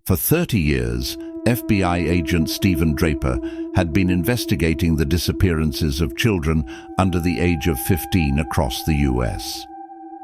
For 30 years, FBI agent Steven Draper had been investigating the disappearances of children under the age of 15 across the US.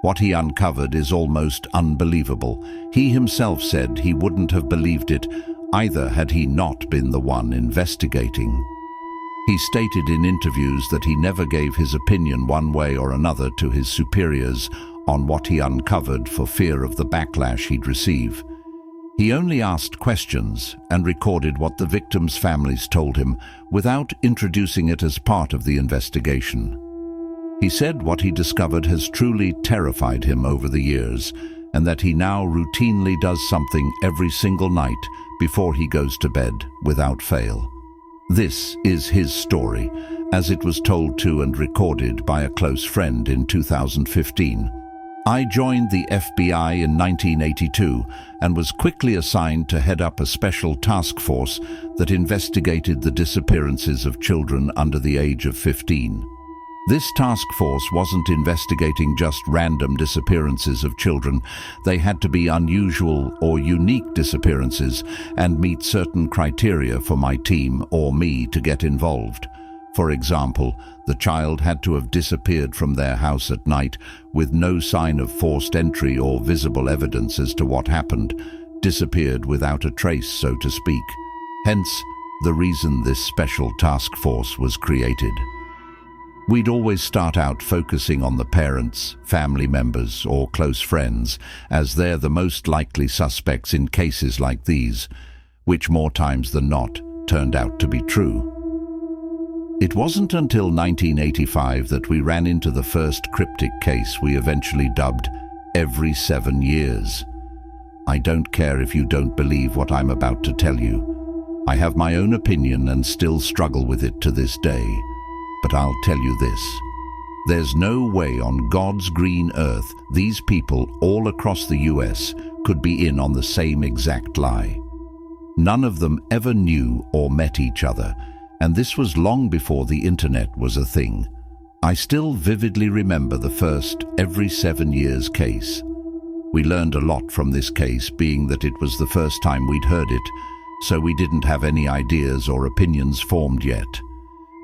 What he uncovered is almost unbelievable. He himself said he wouldn't have believed it either had he not been the one investigating. He stated in interviews that he never gave his opinion one way or another to his superiors on what he uncovered for fear of the backlash he'd receive. He only asked questions and recorded what the victims' families told him without introducing it as part of the investigation. He said what he discovered has truly terrified him over the years, and that he now routinely does something every single night before he goes to bed without fail. This is his story, as it was told to and recorded by a close friend in 2015. I joined the FBI in 1982 and was quickly assigned to head up a special task force that investigated the disappearances of children under the age of 15. This task force wasn't investigating just random disappearances of children. They had to be unusual or unique disappearances and meet certain criteria for my team or me to get involved. For example, the child had to have disappeared from their house at night with no sign of forced entry or visible evidence as to what happened, disappeared without a trace, so to speak. Hence, the reason this special task force was created. We'd always start out focusing on the parents, family members, or close friends, as they're the most likely suspects in cases like these, which more times than not turned out to be true. It wasn't until 1985 that we ran into the first cryptic case we eventually dubbed Every 7 Years. I don't care if you don't believe what I'm about to tell you. I have my own opinion and still struggle with it to this day. But I'll tell you this. There's no way on God's green earth these people all across the US could be in on the same exact lie. None of them ever knew or met each other, and this was long before the internet was a thing. I still vividly remember the first Every 7 Years case. We learned a lot from this case, being that it was the first time we'd heard it, so we didn't have any ideas or opinions formed yet.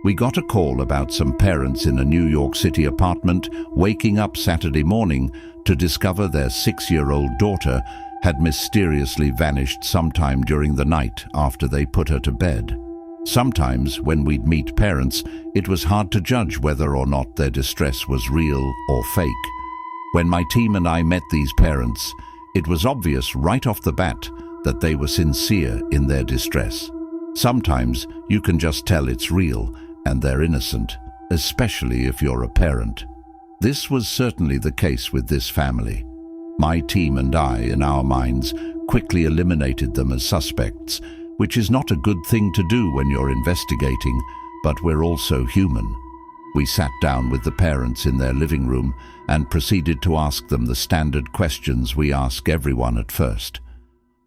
We got a call about some parents in a New York City apartment waking up Saturday morning to discover their 6-year-old daughter had mysteriously vanished sometime during the night after they put her to bed. Sometimes, when we'd meet parents, it was hard to judge whether or not their distress was real or fake. When my team and I met these parents, it was obvious right off the bat that they were sincere in their distress. Sometimes you can just tell it's real and they're innocent, especially if you're a parent. This was certainly the case with this family. My team and I, in our minds, quickly eliminated them as suspects, which is not a good thing to do when you're investigating, but we're also human. We sat down with the parents in their living room and proceeded to ask them the standard questions we ask everyone at first.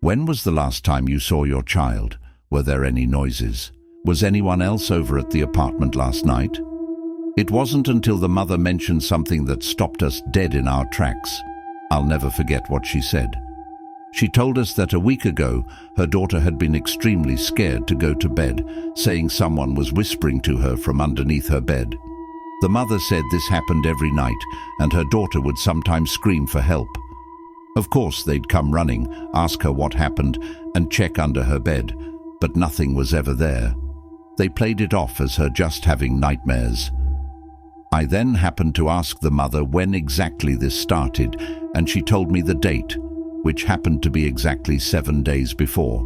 When was the last time you saw your child? Were there any noises? Was anyone else over at the apartment last night? It wasn't until the mother mentioned something that stopped us dead in our tracks. I'll never forget what she said. She told us that a week ago, her daughter had been extremely scared to go to bed, saying someone was whispering to her from underneath her bed. The mother said this happened every night, and her daughter would sometimes scream for help. Of course, they'd come running, ask her what happened, and check under her bed, but nothing was ever there. They played it off as her just having nightmares. I then happened to ask the mother when exactly this started, and she told me the date, which happened to be exactly 7 days before.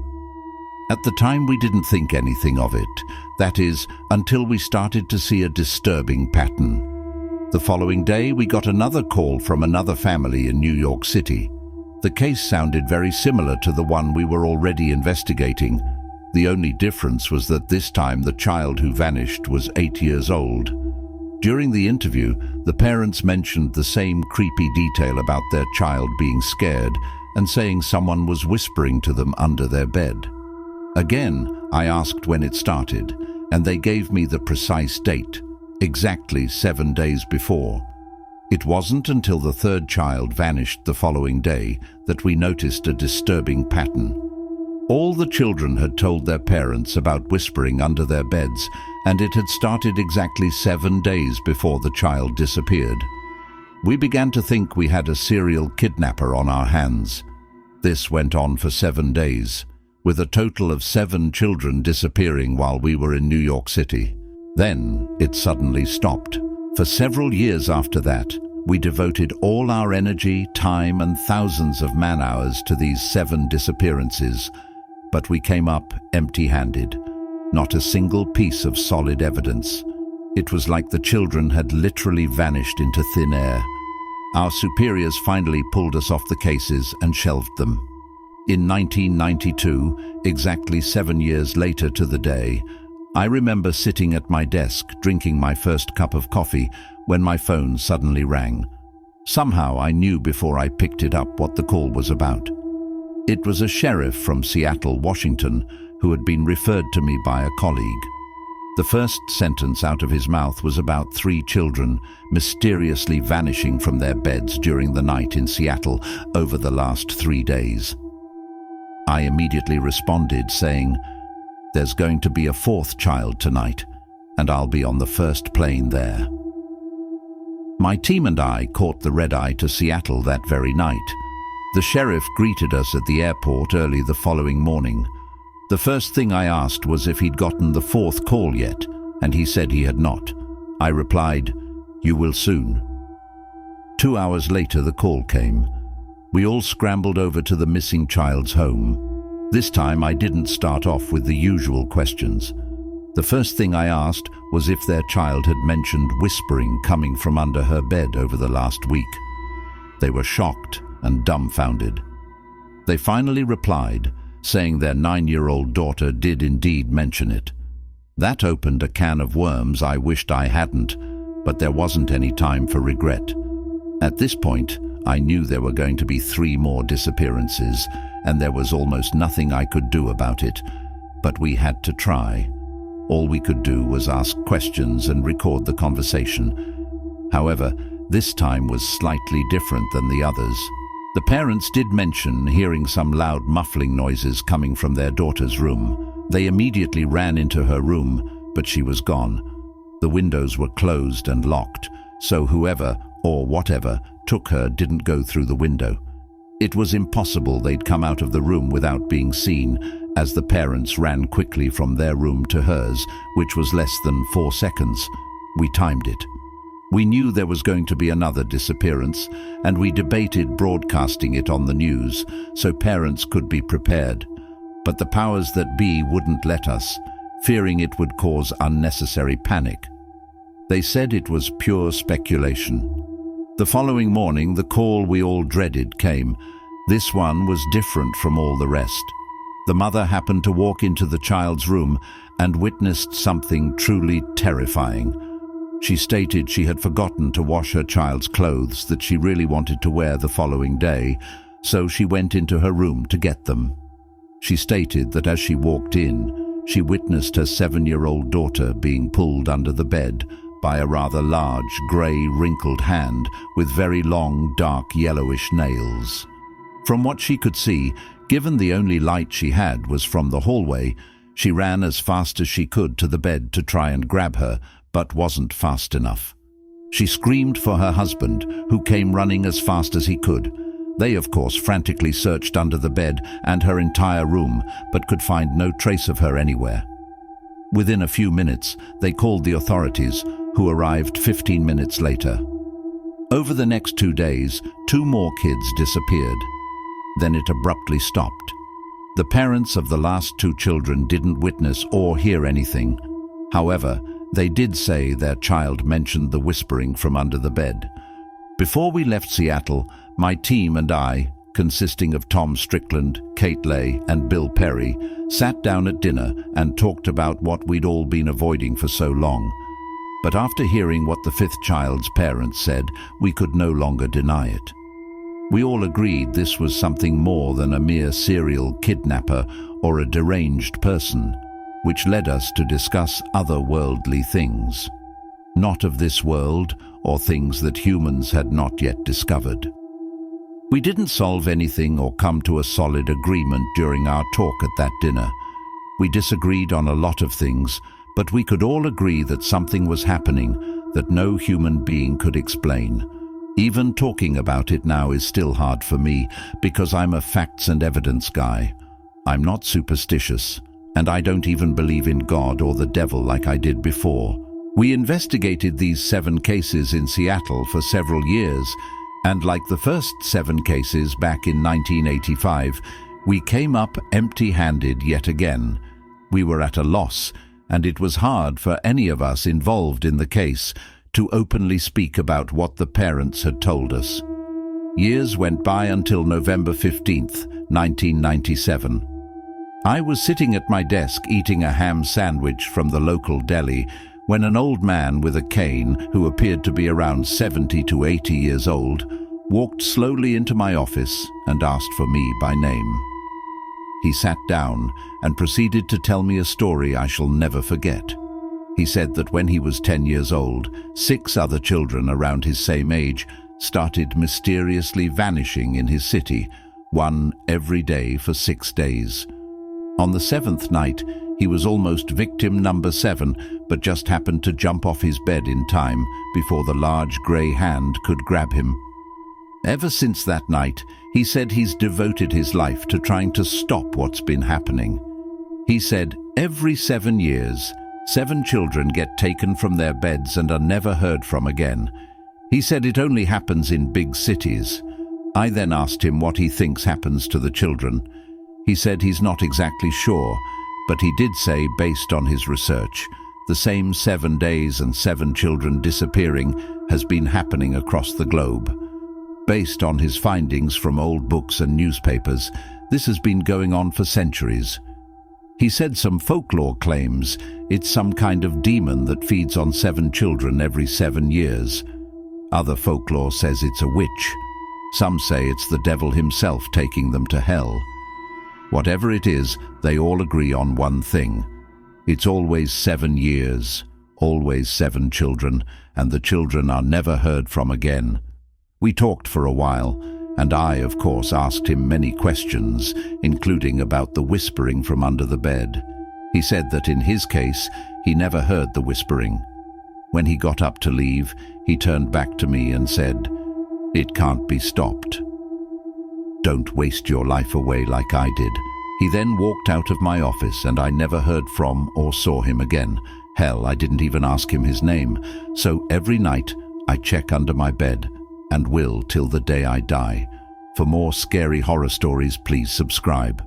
At the time, we didn't think anything of it, that is, until we started to see a disturbing pattern. The following day, we got another call from another family in New York City. The case sounded very similar to the one we were already investigating. The only difference was that this time the child who vanished was 8 years old. During the interview, the parents mentioned the same creepy detail about their child being scared and saying someone was whispering to them under their bed. Again, I asked when it started, and they gave me the precise date, exactly 7 days before. It wasn't until the third child vanished the following day that we noticed a disturbing pattern. All the children had told their parents about whispering under their beds, and it had started exactly 7 days before the child disappeared. We began to think we had a serial kidnapper on our hands. This went on for 7 days, with a total of 7 children disappearing while we were in New York City. Then it suddenly stopped. For several years after that, we devoted all our energy, time, and thousands of man-hours to these 7 disappearances, but we came up empty-handed. Not a single piece of solid evidence. It was like the children had literally vanished into thin air. Our superiors finally pulled us off the cases and shelved them. In 1992, exactly 7 years later to the day, I remember sitting at my desk drinking my first cup of coffee when my phone suddenly rang. Somehow I knew before I picked it up what the call was about. It was a sheriff from Seattle, Washington, who had been referred to me by a colleague. The first sentence out of his mouth was about 3 children mysteriously vanishing from their beds during the night in Seattle over the last 3 days. I immediately responded saying, "There's going to be a 4th child tonight, and I'll be on the first plane there." My team and I caught the red-eye to Seattle that very night. The sheriff greeted us at the airport early the following morning. The first thing I asked was if he'd gotten the 4th call yet, and he said he had not. I replied, "You will soon." 2 hours later the call came. We all scrambled over to the missing child's home. This time I didn't start off with the usual questions. The first thing I asked was if their child had mentioned whispering coming from under her bed over the last week. They were shocked and dumbfounded. They finally replied, saying their 9-year-old daughter did indeed mention it. That opened a can of worms I wished I hadn't, but there wasn't any time for regret. At this point, I knew there were going to be 3 more disappearances, and there was almost nothing I could do about it, but we had to try. All we could do was ask questions and record the conversation. However, this time was slightly different than the others. The parents did mention hearing some loud muffling noises coming from their daughter's room. They immediately ran into her room, but she was gone. The windows were closed and locked, so whoever or whatever took her didn't go through the window. It was impossible they'd come out of the room without being seen, as the parents ran quickly from their room to hers, which was less than 4 seconds. We timed it. We knew there was going to be another disappearance, and we debated broadcasting it on the news so parents could be prepared. But the powers that be wouldn't let us, fearing it would cause unnecessary panic. They said it was pure speculation. The following morning, the call we all dreaded came. This one was different from all the rest. The mother happened to walk into the child's room and witnessed something truly terrifying. She stated she had forgotten to wash her child's clothes that she really wanted to wear the following day, so she went into her room to get them. She stated that as she walked in, she witnessed her 7-year-old daughter being pulled under the bed by a rather large, grey, wrinkled hand with very long, dark, yellowish nails. From what she could see, given the only light she had was from the hallway, she ran as fast as she could to the bed to try and grab her, but wasn't fast enough. She screamed for her husband, who came running as fast as he could. They, of course, frantically searched under the bed and her entire room, but could find no trace of her anywhere. Within a few minutes, they called the authorities, who arrived 15 minutes later. Over the next 2 days, 2 more kids disappeared. Then it abruptly stopped. The parents of the last 2 children didn't witness or hear anything. However, they did say their child mentioned the whispering from under the bed. Before we left Seattle, my team and I, consisting of Tom Strickland, Kate Lay, and Bill Perry, sat down at dinner and talked about what we'd all been avoiding for so long. But after hearing what the 5th child's parents said, we could no longer deny it. We all agreed this was something more than a mere serial kidnapper or a deranged person, which led us to discuss otherworldly things, not of this world or things that humans had not yet discovered. We didn't solve anything or come to a solid agreement during our talk at that dinner. We disagreed on a lot of things, but we could all agree that something was happening that no human being could explain. Even talking about it now is still hard for me because I'm a facts and evidence guy. I'm not superstitious, and I don't even believe in God or the devil like I did before. We investigated these 7 cases in Seattle for several years, and like the first 7 cases back in 1985, we came up empty-handed yet again. We were at a loss, and it was hard for any of us involved in the case to openly speak about what the parents had told us. Years went by until November 15th, 1997. I was sitting at my desk eating a ham sandwich from the local deli when an old man with a cane, who appeared to be around 70 to 80 years old, walked slowly into my office and asked for me by name. He sat down and proceeded to tell me a story I shall never forget. He said that when he was 10 years old, 6 other children around his same age started mysteriously vanishing in his city, one every day for 6 days. On the 7th night, he was almost victim number 7, but just happened to jump off his bed in time before the large grey hand could grab him. Ever since that night, he said he's devoted his life to trying to stop what's been happening. He said every 7 years, 7 children get taken from their beds and are never heard from again. He said it only happens in big cities. I then asked him what he thinks happens to the children. He said he's not exactly sure, but he did say, based on his research, the same 7 days and 7 children disappearing has been happening across the globe. Based on his findings from old books and newspapers, this has been going on for centuries. He said some folklore claims it's some kind of demon that feeds on 7 children every 7 years. Other folklore says it's a witch. Some say it's the devil himself taking them to hell. Whatever it is, they all agree on one thing. It's always 7 years, always 7 children, and the children are never heard from again. We talked for a while, and I, of course, asked him many questions, including about the whispering from under the bed. He said that in his case, he never heard the whispering. When he got up to leave, he turned back to me and said, "It can't be stopped. Don't waste your life away like I did." He then walked out of my office, and I never heard from or saw him again. Hell, I didn't even ask him his name. So every night, I check under my bed, and will till the day I die. For more scary horror stories, please subscribe.